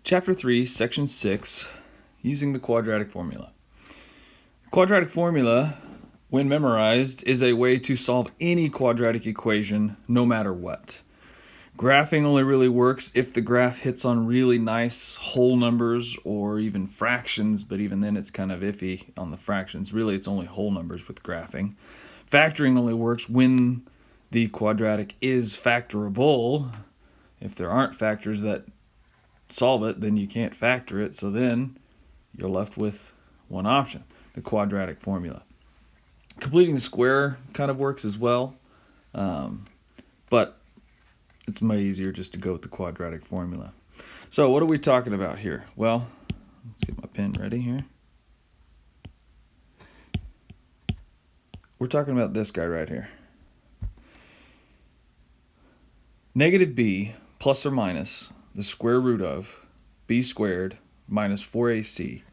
Chapter 3, Section 6, using the quadratic formula. The quadratic formula, when memorized, is a way to solve any quadratic equation, no matter what. Graphing only really works if the graph hits on really nice whole numbers or even fractions, but even then it's kind of iffy on the fractions. Really, it's only whole numbers with graphing. Factoring only works when the quadratic is factorable. If there aren't factors that solve it, then you can't factor it, so then you're left with one option, the quadratic formula. Completing the square kind of works as well, but it's much easier just to go with the quadratic formula. So what are we talking about here? Well, let's get my pen ready here. We're talking about this guy right here. Negative b plus or minus the square root of b squared minus 4ac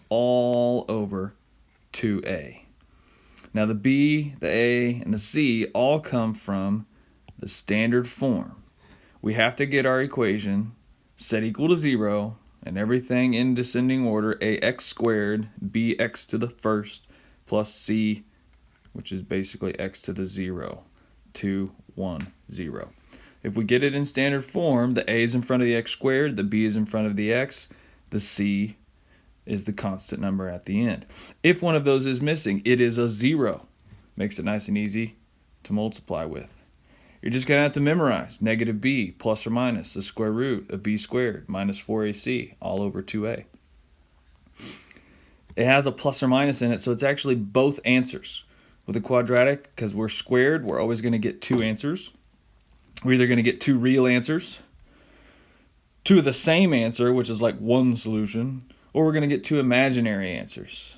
all over 2a. Now the b, the a, and the c all come from the standard form. We have to get our equation set equal to 0 and everything in descending order, ax squared bx to the first plus c, which is basically x to the 0, 2, 1, 0. If we get it in standard form, the a is in front of the x squared, the b is in front of the x, the c is the constant number at the end. If one of those is missing, it is a 0. Makes it nice and easy to multiply with. You're just going to have to memorize negative b plus or minus the square root of b squared minus 4ac all over 2a. It has a plus or minus in it, so it's actually both answers. With a quadratic, because we're squared, we're always going to get two answers. We're either going to get two real answers, two of the same answer, which is like one solution, or we're going to get two imaginary answers.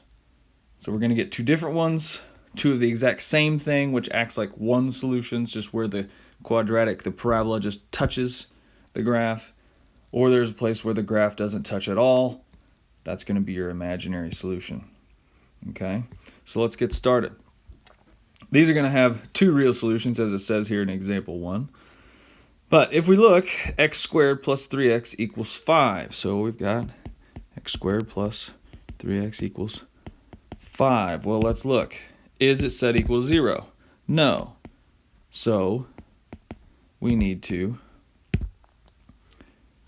So we're going to get two different ones, two of the exact same thing, which acts like one solution, it's just where the quadratic, the parabola just touches the graph, or there's a place where the graph doesn't touch at all. That's going to be your imaginary solution. Okay, so let's get started. These are going to have two real solutions, as it says here in example 1. But if we look, x squared plus 3x equals 5. So we've got x squared plus 3x equals 5. Well, let's look. Is it set equal to 0? No. So we need to...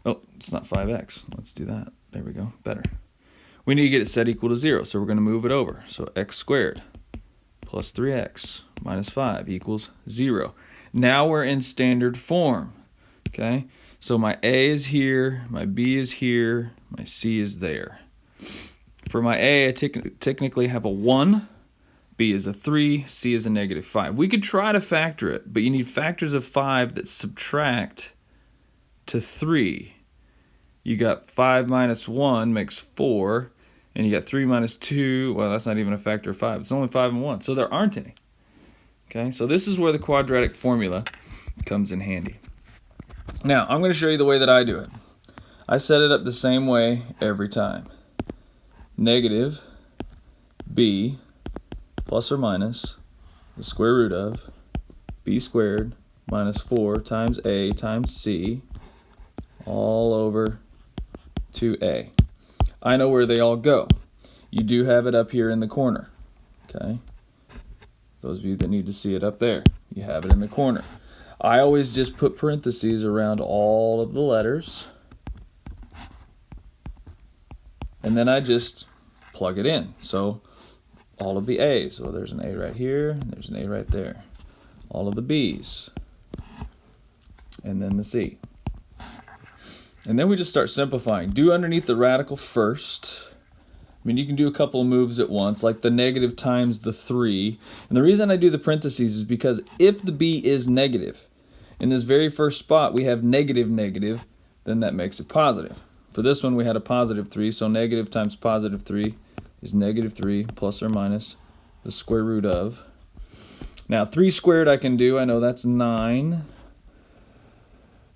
Oh, it's not 5x. Let's do that. There we go. Better. We need to get it set equal to 0. So we're going to move it over. So x squared plus 3x minus 5 equals 0. Now we're in standard form. Okay, so my a is here, my b is here, my c is there. For my a, I technically have a 1, b is a 3, c is a negative 5. We could try to factor it, but you need factors of 5 that subtract to 3. You got 5 minus 1 makes 4, and you got 3 minus 2, well, that's not even a factor of 5. It's only 5 and 1, so there aren't any. Okay, so this is where the quadratic formula comes in handy. Now, I'm going to show you the way that I do it. I set it up the same way every time. Negative b plus or minus the square root of b squared minus 4 times a times c all over 2a. I know where they all go. You do have it up here in the corner. Okay. Those of you that need to see it up there, you have it in the corner. I always just put parentheses around all of the letters, and then I just plug it in. So all of the A's, so there's an A right here, and there's an A right there. All of the B's, and then the C. And then we just start simplifying. Do underneath the radical first. I mean, you can do a couple of moves at once, like the negative times the 3. And the reason I do the parentheses is because if the b is negative, in this very first spot we have negative negative, then that makes it positive. For this one we had a positive 3, so negative times positive 3 is negative 3 plus or minus the square root of. Now 3 squared I can do, I know that's 9.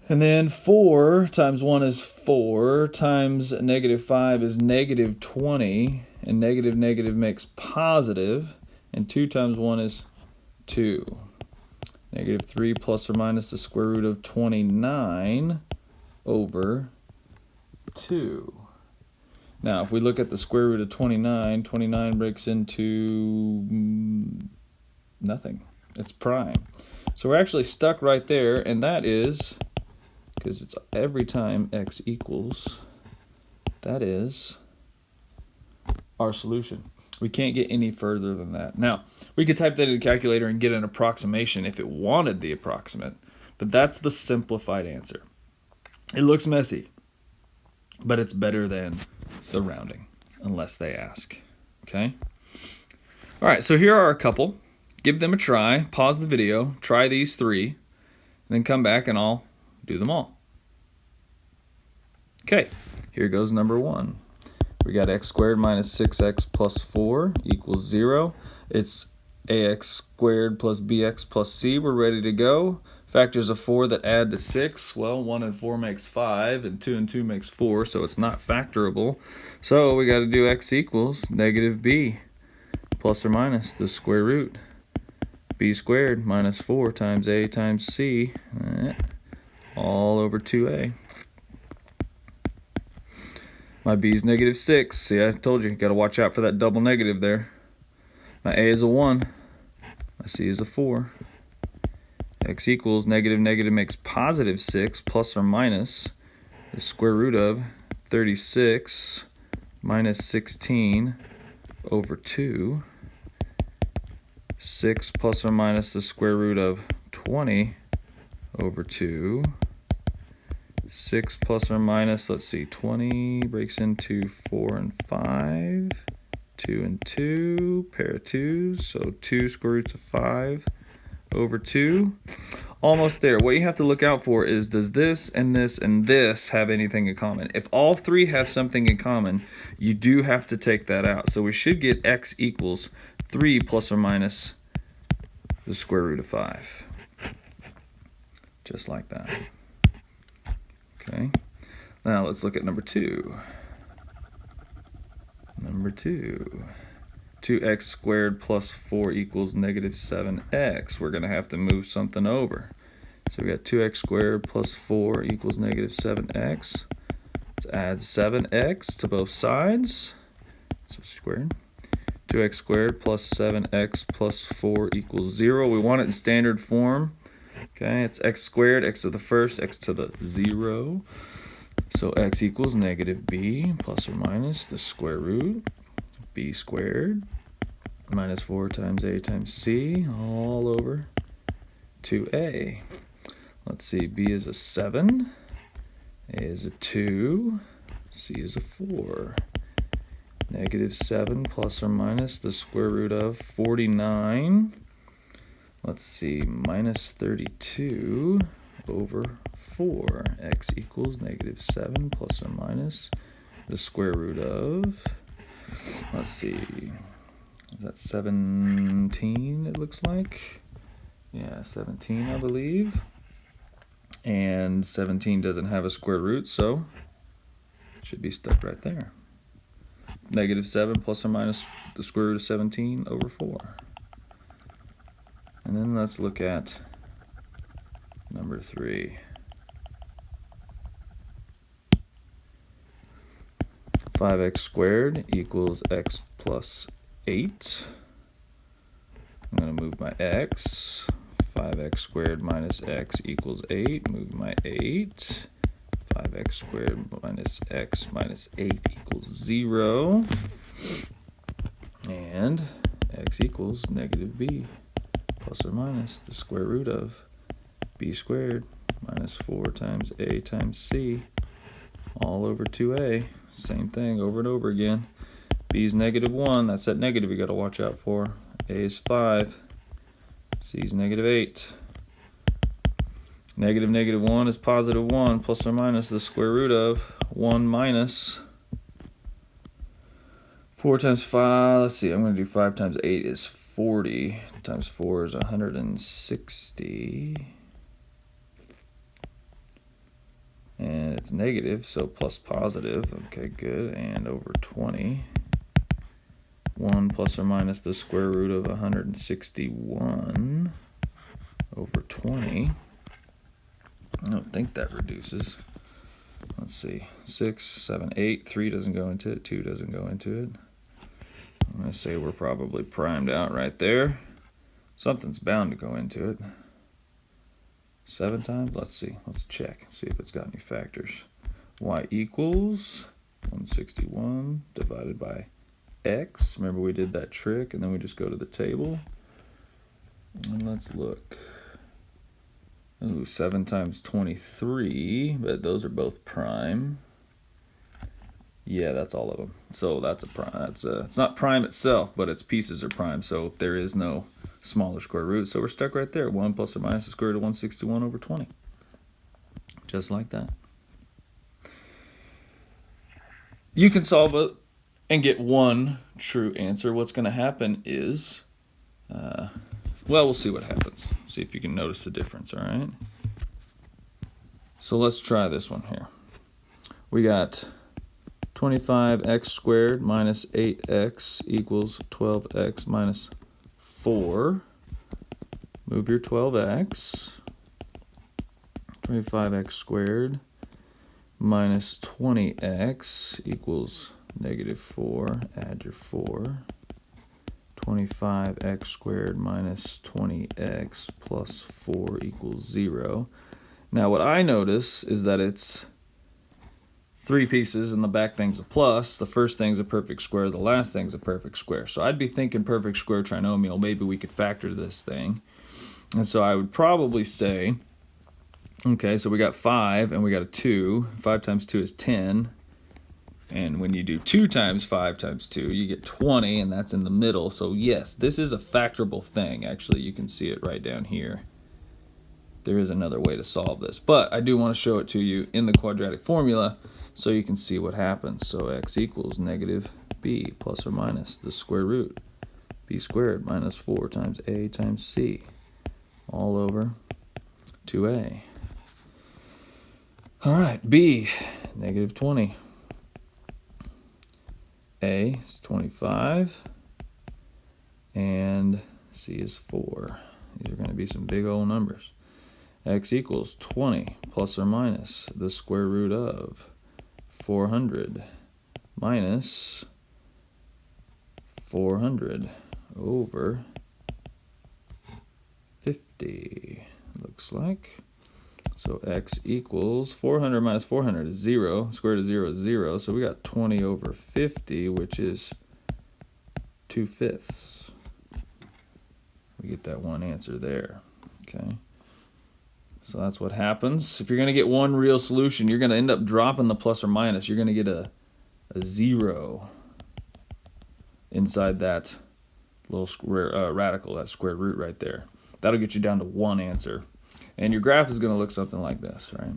And then 4 times 1 is 4, times negative 5 is negative 20, and negative negative makes positive, and 2 times 1 is 2. Negative 3 plus or minus the square root of 29 over 2. Now, if we look at the square root of 29, 29 breaks into nothing. It's prime. So we're actually stuck right there, and that is, because it's every time x equals, that is our solution. We can't get any further than that. Now, we could type that in the calculator and get an approximation if it wanted the approximate, but that's the simplified answer. It looks messy, but it's better than the rounding, unless they ask. Okay? All right, so here are a couple. Give them a try. Pause the video. Try these 3. Then come back and I'll do them all. Okay, here goes number 1. We got x squared minus 6x plus 4 equals 0. It's ax squared plus bx plus c. We're ready to go. Factors of 4 that add to 6. Well, 1 and 4 makes 5, and 2 and 2 makes 4, so it's not factorable. So we got to do x equals negative b plus or minus the square root. B squared minus 4 times a times c, all over 2a. My b is negative 6. See, I told you, got to watch out for that double negative there. My a is a 1. My c is a 4. X equals negative negative makes positive 6 plus or minus the square root of 36 minus 16 over 2. 6 plus or minus the square root of 20 over 2. 6 plus or minus, let's see, 20 breaks into 4 and 5. 2 and 2, pair of 2s, so 2 square roots of 5 over 2. Almost there. What you have to look out for is, does this and this and this have anything in common? If all 3 have something in common, you do have to take that out. So we should get x equals 3 plus or minus the square root of 5. Just like that. Okay. Now let's look at number 2. Number 2. 2x squared plus 4 equals negative 7x. We're going to have to move something over. So we got 2x squared plus 4 equals negative 7x. Let's add 7x to both sides. So squared. 2x squared plus 7x plus 4 equals 0. We want it in standard form. Okay, it's x squared, x to the first, x to the 0. So x equals negative b plus or minus the square root b squared minus 4 times a times c all over 2a. Let's see, b is a 7, a is a 2, c is a 4. Negative 7 plus or minus the square root of 49. Let's see, minus 32 over 4. X equals negative 7 plus or minus the square root of, let's see, is that 17 it looks like? Yeah, 17 I believe. And 17 doesn't have a square root, so it should be stuck right there. Negative 7 plus or minus the square root of 17 over 4. And then let's look at number 3. 5x squared equals x plus 8. I'm going to move my x. 5x squared minus x equals 8. Move my 8. 5x squared minus x minus 8 equals 0. And x equals negative b plus or minus the square root of b squared minus 4 times a times c all over 2a. Same thing over and over again. B is negative 1. That's that negative you got to watch out for. A is 5. C is negative 8. Negative negative 1 is positive 1 plus or minus the square root of 1 minus 4 times 5. Let's see, I'm going to do 5 times 8 is 40. Times 4 is 160. And it's negative, so plus positive. Okay, good. And over 20. 1 plus or minus the square root of 161 over 20. I don't think that reduces. Let's let's see, 6, 7, 8, 3 doesn't go into it, 2 doesn't go into it. I'm going to say we're probably primed out right there. Something's bound to go into it. 7 times, let's see, let's check, see if it's got any factors. Y equals 161 divided by x. Remember we did that trick, and then we just go to the table. And let's look. Ooh, 7 times 23, but those are both prime. Yeah, that's all of them. So that's a prime. It's not prime itself, but its pieces are prime. So there is no smaller square root. So we're stuck right there. 1 plus or minus the square root of 161 over 20. Just like that. You can solve it and get one true answer. What's going to happen is, well, we'll see what happens. See if you can notice the difference, all right? So let's try this one here. We got 25x squared minus 8x equals 12x minus 4. Move your 12x. 25x squared minus 20x equals negative 4. Add your 4. 25x squared minus 20x plus 4 equals 0. Now what I notice is that it's 3 pieces and the back thing's a plus. The first thing's a perfect square, the last thing's a perfect square. So I'd be thinking perfect square trinomial, maybe we could factor this thing. And so I would probably say, okay, so we got 5 and we got a 2. 5 times 2 is 10. And when you do 2 times 5 times 2, you get 20, and that's in the middle. So yes, this is a factorable thing. Actually, you can see it right down here. There is another way to solve this. But I do want to show it to you in the quadratic formula so you can see what happens. So x equals negative b plus or minus the square root b squared minus 4 times a times c all over 2a. All right, b, negative 20. A is 25, and C is 4. These are going to be some big old numbers. X equals 20 plus or minus the square root of 400 minus 400 over 50, looks like. So x equals 400 minus 400 is 0. Square root of 0 is 0. So we got 20 over 50, which is 2/5. We get that one answer there. Okay. So that's what happens. If you're going to get one real solution, you're going to end up dropping the plus or minus. You're going to get a 0 inside that little square radical, that square root right there. That'll get you down to one answer. And your graph is going to look something like this, right?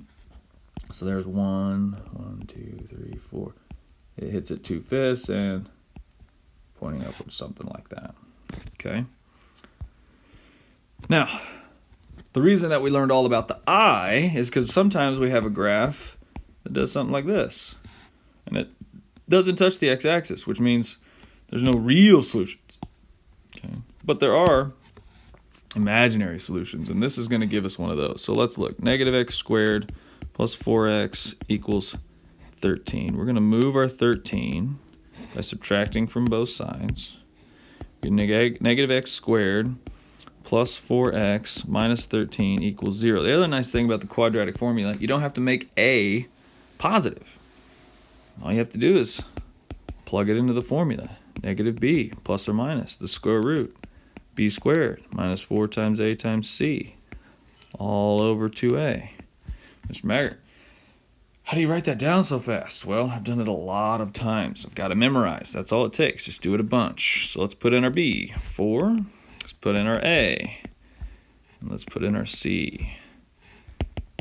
So there's 1, 2, 3, 4. It hits at 2/5 and pointing upwards, something like that. Okay. Now, the reason that we learned all about the I is because sometimes we have a graph that does something like this. And it doesn't touch the x-axis, which means there's no real solutions. Okay. But there are imaginary solutions, and this is going to give us one of those. So let's look. Negative x squared plus 4x equals 13. We're going to move our 13 by subtracting from both sides. Negative x squared plus 4x minus 13 equals 0. The other nice thing about the quadratic formula, you don't have to make a positive. All you have to do is plug it into the formula. Negative b plus or minus the square root b squared minus 4 times a times c all over 2a. Mr. Maggart, how do you write that down so fast? Well, I've done it a lot of times. I've got to memorize. That's all it takes. Just do it a bunch. So let's put in our b, 4. Let's put in our a. And let's put in our c.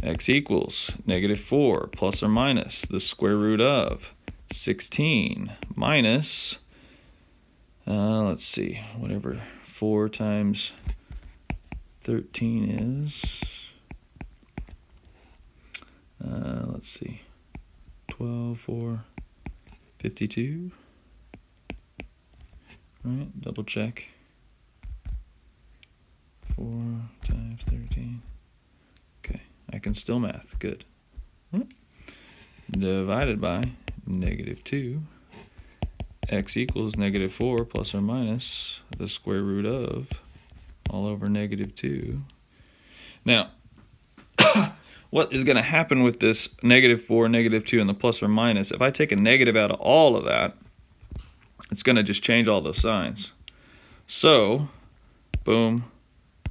X equals negative 4 plus or minus the square root of 16 minus, let's see, whatever 4 times 13 is, let's see, 12, 4, 52, right, double check, 4 times 13, okay, I can still math, good. divided by negative 2. X equals negative 4 plus or minus the square root of all over negative 2. Now, what is going to happen with this negative 4, negative 2, and the plus or minus? If I take a negative out of all of that, it's going to just change all those signs. So, boom,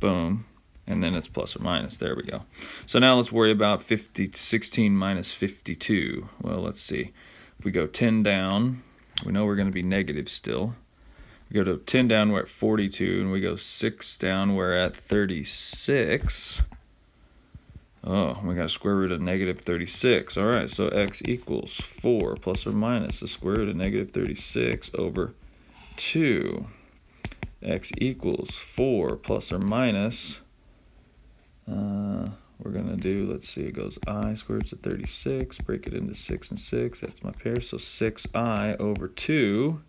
boom, and then it's plus or minus. There we go. So now let's worry about 16 minus 52. Well, let's see. If we go 10 down, we know we're going to be negative still. We go to 10 down, we're at 42, and we go 6 down, we're at 36. Oh, we got a square root of negative 36. All right, so x equals 4 plus or minus the square root of negative 36 over 2. X equals 4 plus or minus, we're going to do, let's see, it goes I squared roots of 36, break it into 6 and 6, that's my pair, so 6i over 2.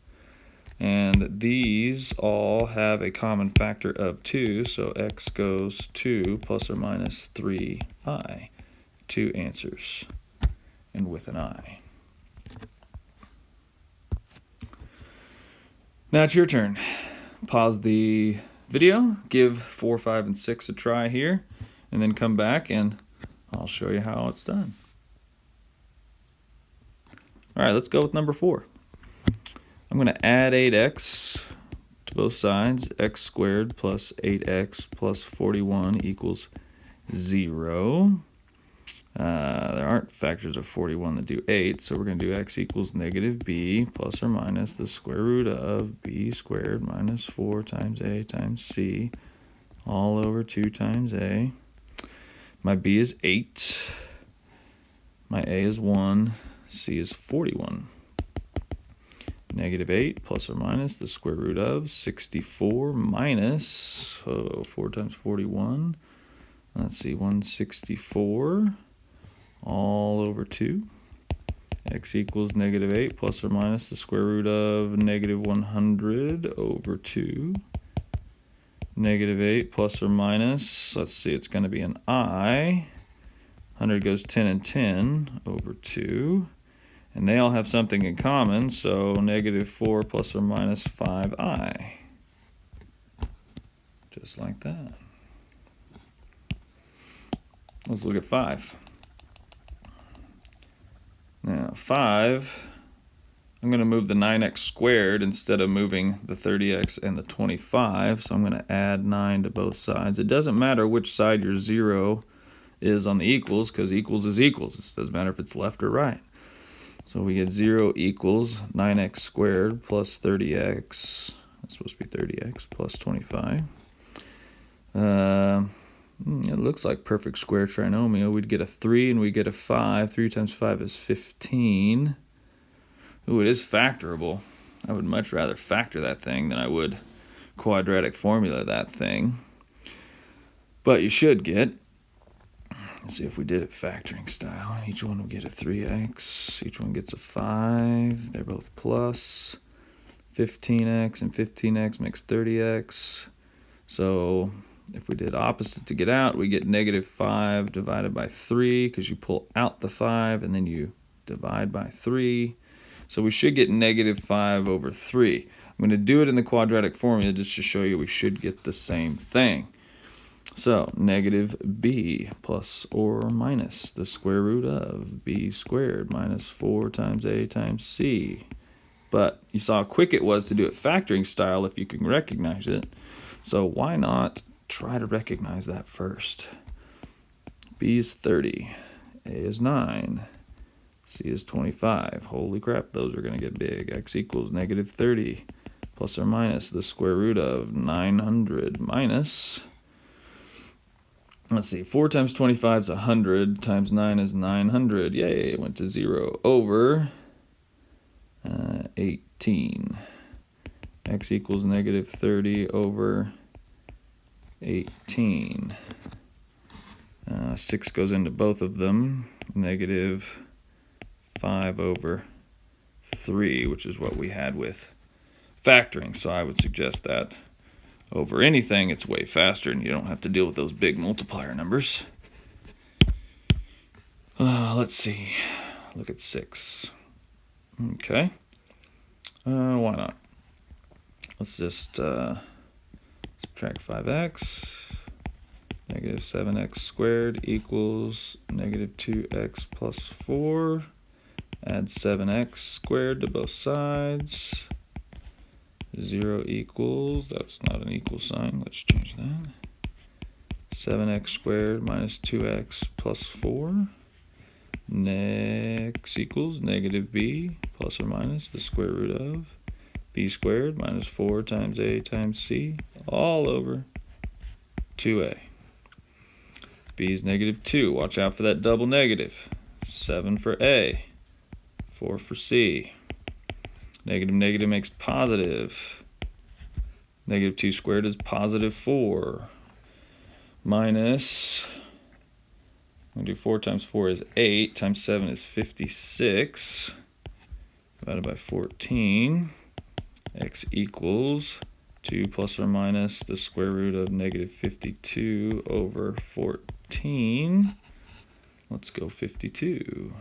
And these all have a common factor of 2, so x goes 2 plus or minus 3i. 2 answers, and with an I. Now it's your turn. Pause the video, give 4, 5, and 6 a try here, and then come back and I'll show you how it's done. All right, let's go with number 4. I'm going to add 8x to both sides. X squared plus 8x plus 41 equals 0. There aren't factors of 41 that do 8, so we're going to do x equals negative b plus or minus the square root of b squared minus 4 times a times c all over 2 times a. My b is 8. My a is 1. C is 41. Negative 8 plus or minus the square root of 64 minus 4 times 41. Let's see, 164 all over 2. X equals negative 8 plus or minus the square root of negative 100 over 2. Negative 8 plus or minus, let's see, it's going to be an I. 100 goes 10 and 10 over 2. And they all have something in common, so negative 4 plus or minus 5i. Just like that. Let's look at 5. Now 5, I'm going to move the 9x squared instead of moving the 30x and the 25, so I'm going to add 9 to both sides. It doesn't matter which side your 0 is on the equals, because equals is equals. It doesn't matter if it's left or right. So we get 0 equals 9x squared plus 30x. That's supposed to be 30x plus 25. It looks like perfect square trinomial. We'd get a 3 and we get a 5. 3 times 5 is 15. Ooh, it is factorable. I would much rather factor that thing than I would quadratic formula that thing. But you should get, let's see if we did it factoring style. Each one will get a 3x. Each one gets a 5. They're both plus. 15x and 15x makes 30x. So if we did opposite to get out, we get negative 5 divided by 3, because you pull out the 5 and then you divide by 3. So we should get negative 5 over 3. I'm going to do it in the quadratic formula just to show you we should get the same thing. So negative b plus or minus the square root of b squared minus 4 times a times c. But you saw how quick it was to do it factoring style if you can recognize it. So why not try to recognize that first? B is 30, A is 9, C is 25. Holy crap, those are going to get big. X equals negative 30 plus or minus the square root of 900 minus, let's see, 4 times 25 is 100, times 9 is 900. Yay, it went to 0 over 18. X equals negative 30 over 18. 6 goes into both of them. Negative 5 over 3, which is what we had with factoring. So I would suggest that over anything, it's way faster, and you don't have to deal with those big multiplier numbers. Let's see. Look at 6. Okay. Why not? Let's just subtract 5x. Negative 7x squared equals negative 2x plus 4. Add 7x squared to both sides. 0 equals, that's not an equal sign, let's change that. 7x squared minus 2x plus 4. Next equals negative b plus or minus the square root of b squared minus 4 times a times c all over 2a. b is negative 2. Watch out for that double negative. 7 for a, 4 for c. Negative negative makes positive. Negative 2 squared is positive 4. Minus, I'm going to do 4 times 4 is 8, times 7 is 56, divided by 14. X equals 2 plus or minus the square root of negative 52 over 14. Let's go 52.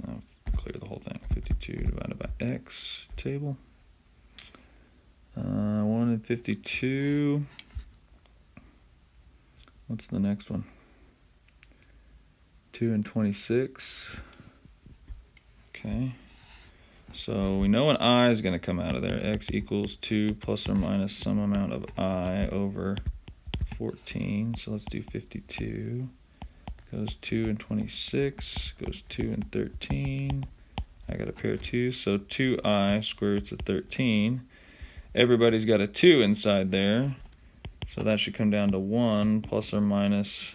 I'll clear the whole thing. 52 divided by x table. 1 and 52. What's the next one? 2 and 26. Okay. So we know an I is going to come out of there. X equals 2 plus or minus some amount of I over 14. So let's do 52. Goes 2 and 26. Goes 2 and 13. I got a pair of 2. So 2i square roots of 13. Everybody's got a 2 inside there. So that should come down to 1 plus or minus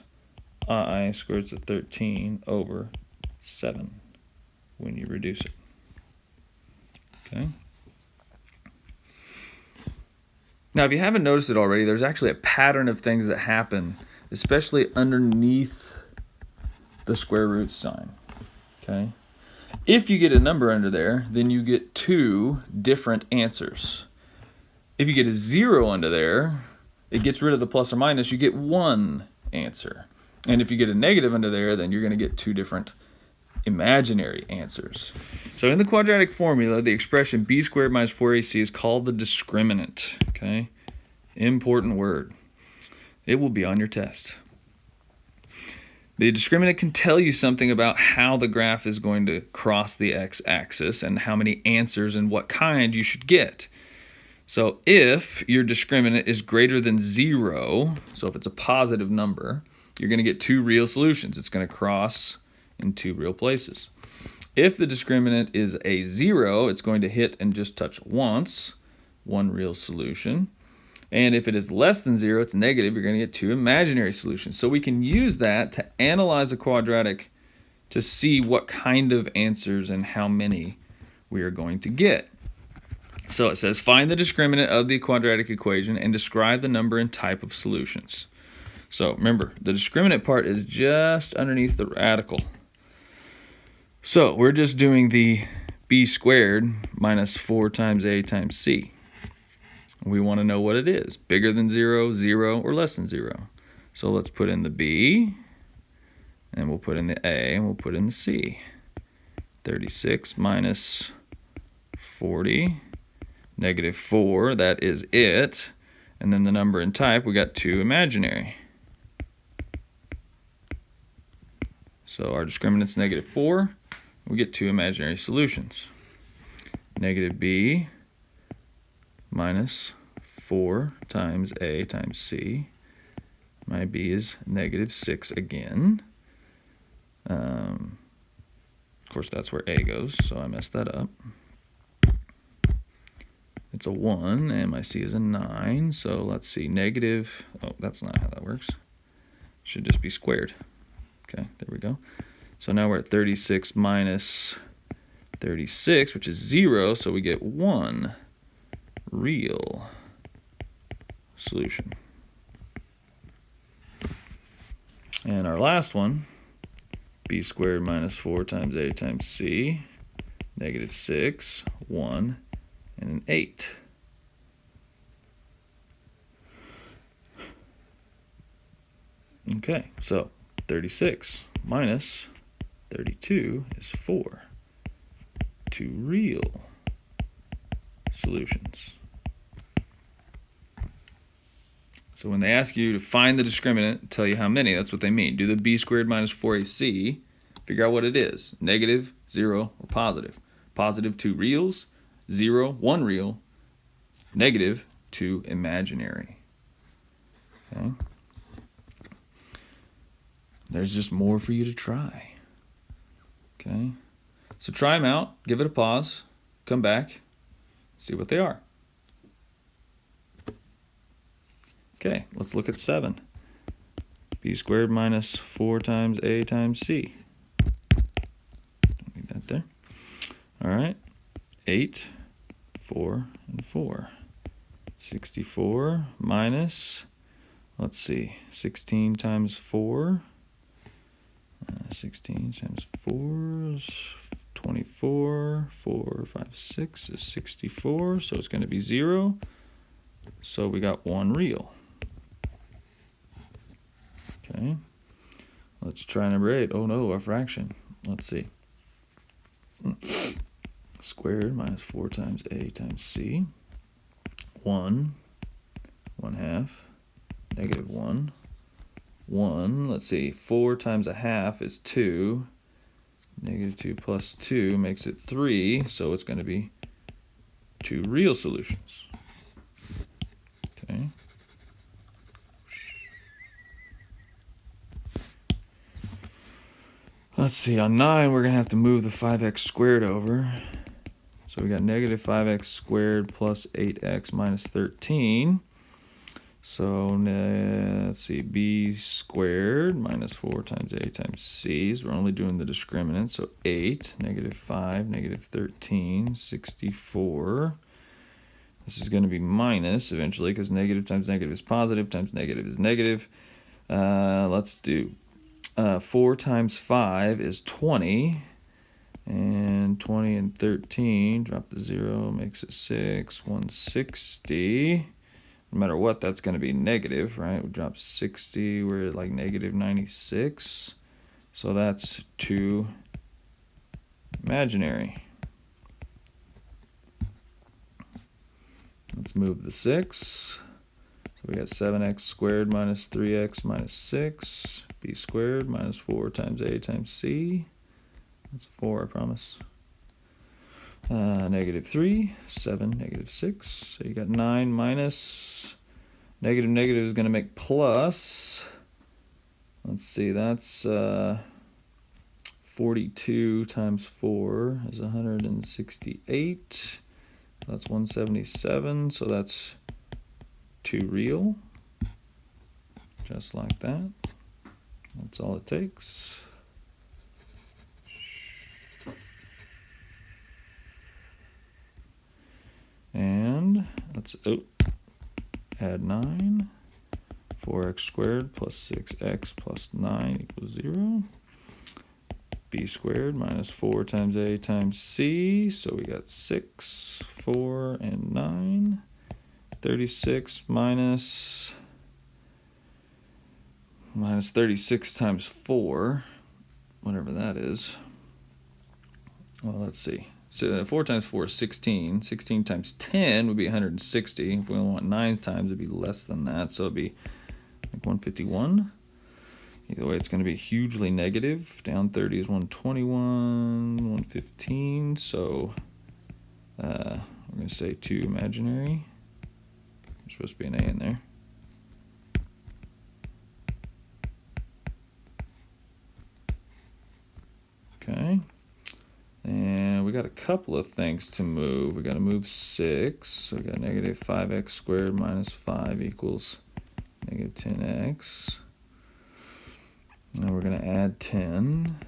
I square roots of 13 over 7 when you reduce it. Okay. Now, if you haven't noticed it already, there's actually a pattern of things that happen, especially underneath the square root sign. Okay. If you get a number under there, then you get 2 different answers. If you get a 0 under there, it gets rid of the plus or minus, you get 1 answer. And if you get a negative under there, then you're going to get 2 different imaginary answers. So in the quadratic formula, the expression b squared minus 4ac is called the discriminant. Okay? Important word. It will be on your test. The discriminant can tell you something about how the graph is going to cross the x-axis and how many answers and what kind you should get. So if your discriminant is greater than 0, so if it's a positive number, you're going to get 2 real solutions. It's going to cross in 2 real places. If the discriminant is a 0, it's going to hit and just touch once, 1 real solution. And if it is less than 0, it's negative, you're going to get 2 imaginary solutions. So we can use that to analyze a quadratic to see what kind of answers and how many we are going to get. So it says, find the discriminant of the quadratic equation and describe the number and type of solutions. So remember, the discriminant part is just underneath the radical. So we're just doing the b squared minus 4 times a times c. We want to know what it is. Bigger than 0, 0, or less than 0. So let's put in the b, and we'll put in the a, and we'll put in the c. 36 minus 40, negative 4, that is it. And then the number and type, we got 2 imaginary. So our discriminant's negative 4. We get 2 imaginary solutions. Negative b minus 4 times a times c. My b is negative 6 again. Of course, that's where a goes, so I messed that up. It's a 1, and my c is a 9. So let's see, negative, oh, that's not how that works. Should just be squared. Okay, there we go. So now we're at 36 minus 36, which is 0, so we get 1 real solution. And our last one, b squared minus 4 times a times c, negative 6, 1, and an 8. Okay, so 36 minus 32 is 4. Two real solutions. So when they ask you to find the discriminant, tell you how many, that's what they mean. Do the b squared minus 4ac, figure out what it is. Negative, 0, or positive. Positive, 2 reals. 0, 1 real. Negative, 2 imaginary. Okay. There's just more for you to try. Okay. So try them out, give it a pause, come back, see what they are. Okay, let's look at 7. B squared minus 4 times A times C. Don't need that there. All right. 8, 4, and 4. 64 minus, let's see, 16 times 4. 16 times 4 is 24. 4, 5, 6 is 64. So it's going to be 0. So we got 1 real. Okay. Let's try number 8. Oh no, a fraction. Let's see. Squared minus 4 times A times C. 1, 1/2, negative 1. 1, let's see, 4 times a half is 2. Negative 2 plus 2 makes it 3, so it's going to be 2 real solutions. Okay. Let's see, on 9 we're going to have to move the 5x squared over. So we got negative 5x squared plus 8x minus 13. So let's see, b squared minus 4 times A times C. We're only doing the discriminant, so 8, negative 5, negative 13, 64. This is going to be minus eventually because negative times negative is positive times negative is negative. Let's do 4 times 5 is 20. And 20 and 13, drop the 0, makes it 6, 160. No matter what, that's going to be negative, right? We drop 60, we're at like negative 96. So that's 2 imaginary. Let's move the 6. So we got 7x squared minus 3x minus 6. B squared minus 4 times A times C. That's 4, I promise. Negative 3, 7, negative 6. So you got 9 minus. Negative negative is going to make plus. Let's see, that's 42 times 4 is 168. That's 177, so that's 2 real. Just like that. That's all it takes. And let's add 9. 4x squared plus 6x plus 9 equals 0. B squared minus 4 times A times C. So we got 6, 4, and 9. 36 minus 36 times 4, whatever that is. Well, let's see. So 4 times 4 is 16. 16 times 10 would be 160. If we only want 9 times, it'd be less than that. So it'd be like 151. Either way, it's going to be hugely negative. Down 30 is 121, 115. So we're going to say 2 imaginary. There's supposed to be an A in there. Okay. And we got a couple of things to move. We got to move 6. So we got negative 5x squared minus 5 equals negative 10x. Now we're going to add 10.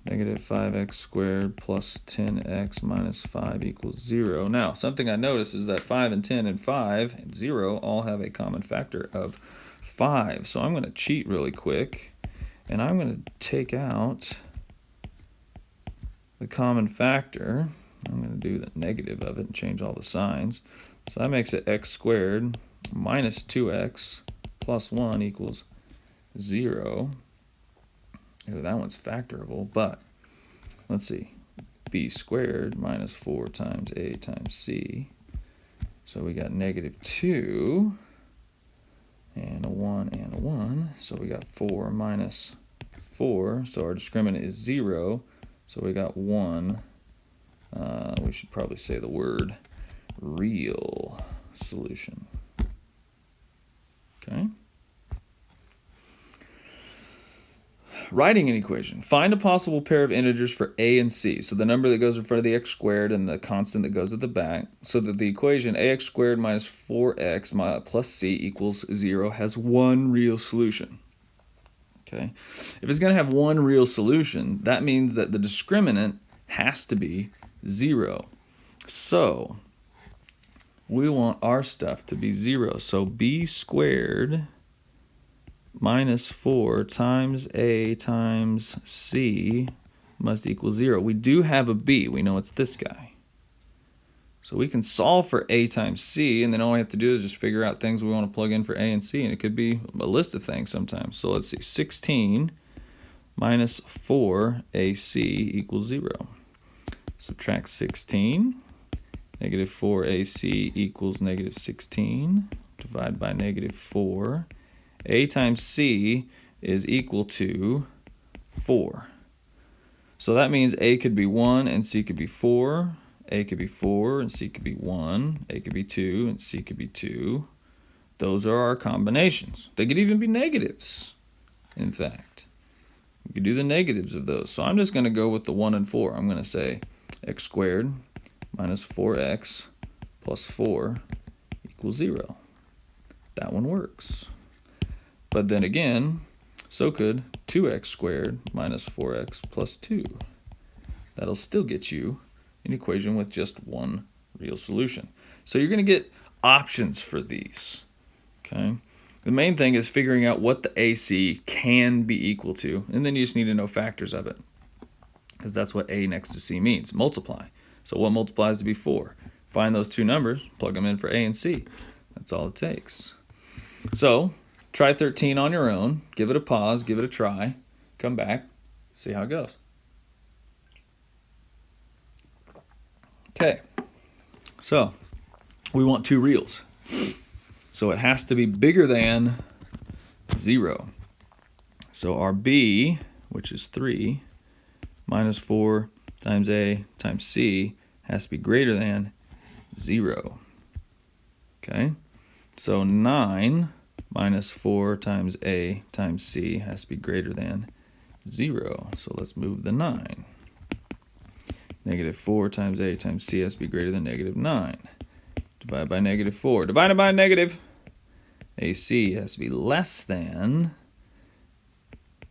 Negative 5x squared plus 10x minus 5 equals 0. Now, something I noticed is that 5 and 10 and 5 and 0 all have a common factor of 5. So I'm going to cheat really quick, and I'm going to take out the common factor. I'm going to do the negative of it and change all the signs. So that makes it x squared minus 2x plus 1 equals 0. Ooh, that one's factorable, but let's see. B squared minus 4 times A times C. So we got -2 and a 1 and a 1. So we got 4 minus 4. So our discriminant is 0. So we got 1. We should probably say the word real solution. Okay. Writing an equation. Find a possible pair of integers for a and c. So the number that goes in front of the x squared and the constant that goes at the back. So that the equation ax squared minus 4x plus c equals 0 has one real solution. Okay. If it's going to have one real solution, that means that the discriminant has to be 0. So we want our stuff to be 0. So b squared minus 4 times a times c must equal 0. We do have a b. We know it's this guy. So we can solve for a times c, and then all we have to do is just figure out things we want to plug in for a and c, and it could be a list of things sometimes. So let's see, 16 minus 4ac equals 0. Subtract 16. Negative 4ac equals negative 16. Divide by negative 4. A times c is equal to 4. So that means a could be 1 and c could be 4. A could be 4 and c could be 1. A could be 2 and c could be 2. Those are our combinations. They could even be negatives, in fact. We could do the negatives of those. So I'm just going to go with the 1 and 4. I'm going to say x squared minus 4x plus 4 equals 0. That one works. But then again, so could 2x squared minus 4x plus 2. That'll still get you an equation with just one real solution. So you're going to get options for these. Okay. The main thing is figuring out what the AC can be equal to, and then you just need to know factors of it, because that's what A next to C means, multiply. So what multiplies to be 4? Find those two numbers, plug them in for A and C. That's all it takes. So try 13 on your own, give it a pause, give it a try, come back, see how it goes. Okay, so we want two reals. So it has to be bigger than 0. So our B, which is 3, minus 4 times A times C has to be greater than 0. Okay, so 9 minus 4 times A times C has to be greater than 0. So let's move the 9. Negative 4 times A times C has to be greater than negative 9. Divide by negative 4. Divided by negative. AC has to be less than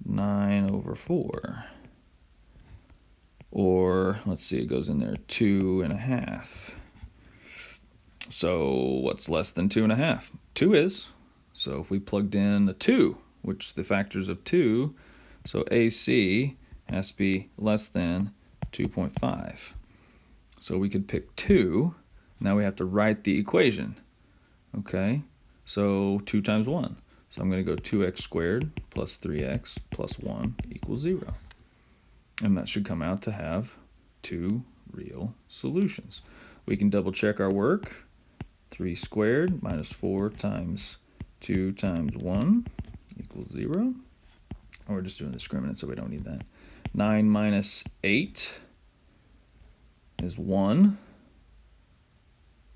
9 over 4. Or, let's see, it goes in there, 2.5. So what's less than 2.5? 2 is. So if we plugged in a 2, which the factors of 2, so AC has to be less than 2.5. So we could pick 2. Now we have to write the equation. Okay, so 2 times 1. So I'm going to go 2x squared plus 3x plus 1 equals 0. And that should come out to have two real solutions. We can double check our work. 3 squared minus 4 times 2 times 1 equals 0. Or we're just doing discriminant, so we don't need that. 9 minus 8 is 1.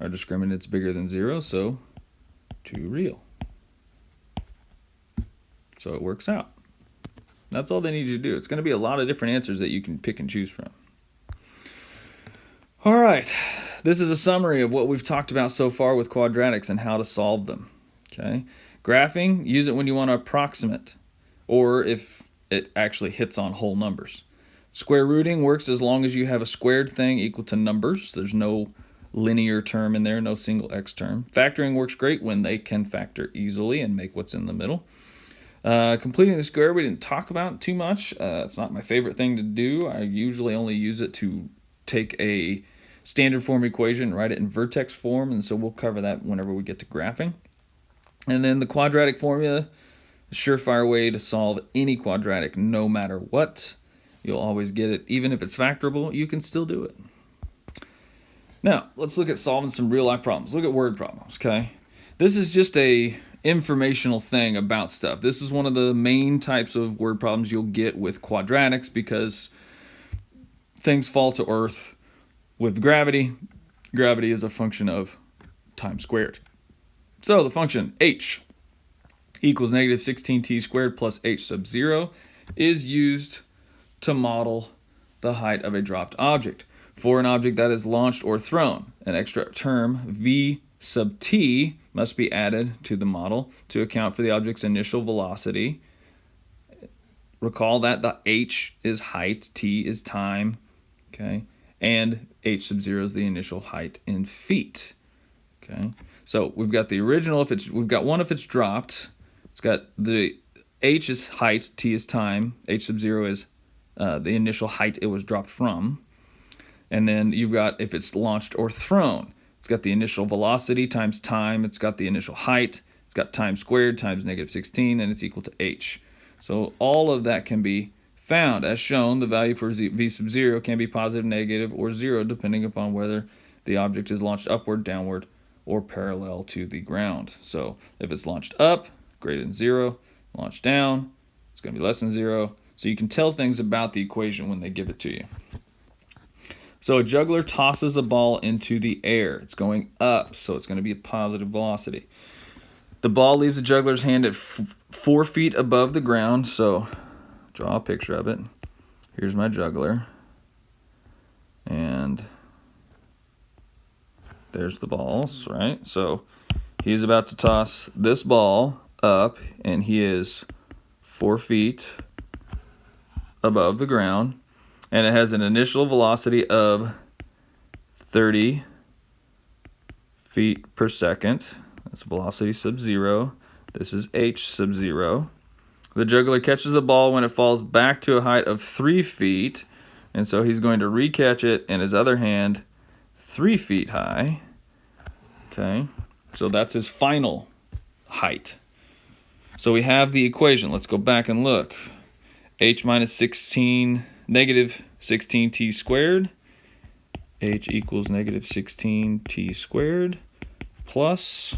Our discriminant's bigger than 0, so 2 real. So it works out. That's all they need you to do. It's going to be a lot of different answers that you can pick and choose from. All right, this is a summary of what we've talked about so far with quadratics and how to solve them. Okay, graphing, use it when you want to approximate, or if it actually hits on whole numbers. Square rooting works as long as you have a squared thing equal to numbers. There's no linear term in there, no single x term. Factoring works great when they can factor easily and make what's in the middle. Completing the square we didn't talk about too much. It's not my favorite thing to do. I usually only use it to take a standard form equation and write it in vertex form, and so we'll cover that whenever we get to graphing. And then the quadratic formula, a surefire way to solve any quadratic no matter what. You'll always get it. Even if it's factorable, you can still do it. Now, let's look at solving some real-life problems. Look at word problems, okay? This is just a informational thing about stuff. This is one of the main types of word problems you'll get with quadratics because things fall to earth with gravity. Gravity is a function of time squared. So the function h equals negative 16t squared plus h sub 0 is used to model the height of a dropped object. For an object that is launched or thrown, an extra term v sub t must be added to the model to account for the object's initial velocity. Recall that the h is height, t is time, okay, and h sub 0 is the initial height in feet. Okay, so we've got the original. We've got one if it's dropped. It's got the h is height, t is time, h sub 0 is the initial height it was dropped from. And then you've got if it's launched or thrown. It's got the initial velocity times time. It's got the initial height. It's got time squared times negative 16, and it's equal to h. So all of that can be found. As shown, the value for v sub 0 can be positive, negative, or 0, depending upon whether the object is launched upward, downward, or parallel to the ground. So if it's launched up, greater than 0. Launched down, it's going to be less than 0. So you can tell things about the equation when they give it to you. So a juggler tosses a ball into the air. It's going up, so it's going to be a positive velocity. The ball leaves the juggler's hand at 4 feet above the ground. So draw a picture of it. Here's my juggler. And there's the balls, right? So he's about to toss this ball up, and he is 4 feet above the ground. And it has an initial velocity of 30 feet per second. That's velocity sub 0. This is h sub 0. The juggler catches the ball when it falls back to a height of 3 feet. And so he's going to re-catch it in his other hand 3 feet high. Okay, so that's his final height. So we have the equation. Let's go back and look. H minus 16... negative 16t squared, h equals negative 16t squared, plus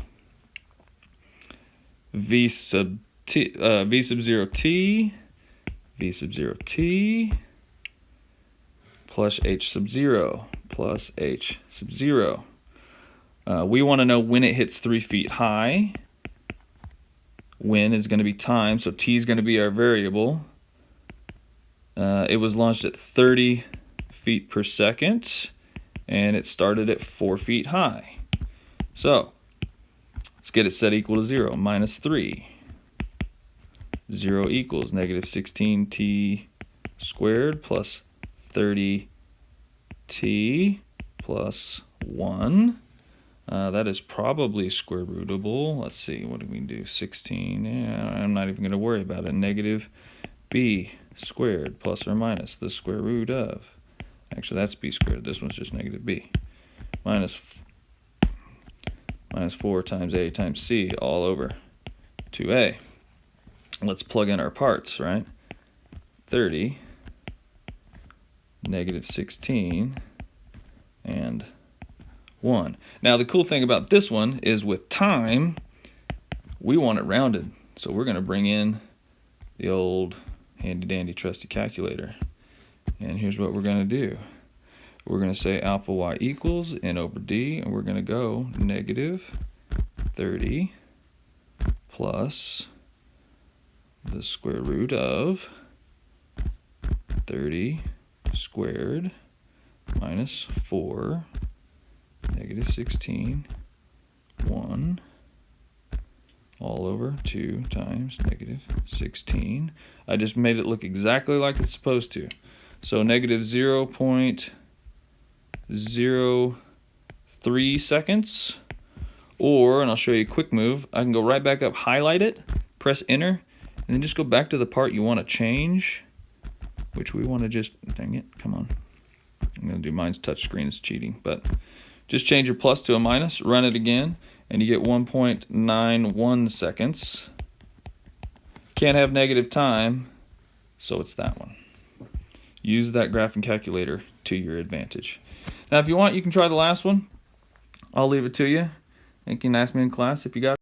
v sub 0 t, plus h sub 0, plus h sub 0. We want to know when it hits 3 feet high. When is going to be time, so t is going to be our variable. It was launched at 30 feet per second, and it started at 4 feet high. So let's get it set equal to 0. Minus 3. 0 equals negative 16t squared plus 30t plus 1. That is probably square rootable. Let's see, what do we do? 16. Yeah, I'm not even going to worry about it. Negative b squared plus or minus the square root of, actually that's b squared, this one's just negative b, minus 4 times a times c all over 2a. Let's plug in our parts, right? 30, negative 16, and 1. Now the cool thing about this one is with time, we want it rounded. So we're going to bring in the old handy dandy trusty calculator. And here's what we're going to do. We're going to say alpha y equals n over d, and we're going to go negative 30 plus the square root of 30 squared minus 4 negative 16 1 all over 2 times negative 16. I just made it look exactly like it's supposed to. So negative 0.03 seconds. Or, and I'll show you a quick move, I can go right back up, highlight it, press enter, and then just go back to the part you want to change, which we want to just, dang it, come on. I'm going to do mine's touchscreen, it's cheating, but just change your plus to a minus, run it again, and you get 1.91 seconds. Can't have negative time, so it's that one. Use that graphing calculator to your advantage. Now, if you want, you can try the last one. I'll leave it to you. You can ask me in class if you got it.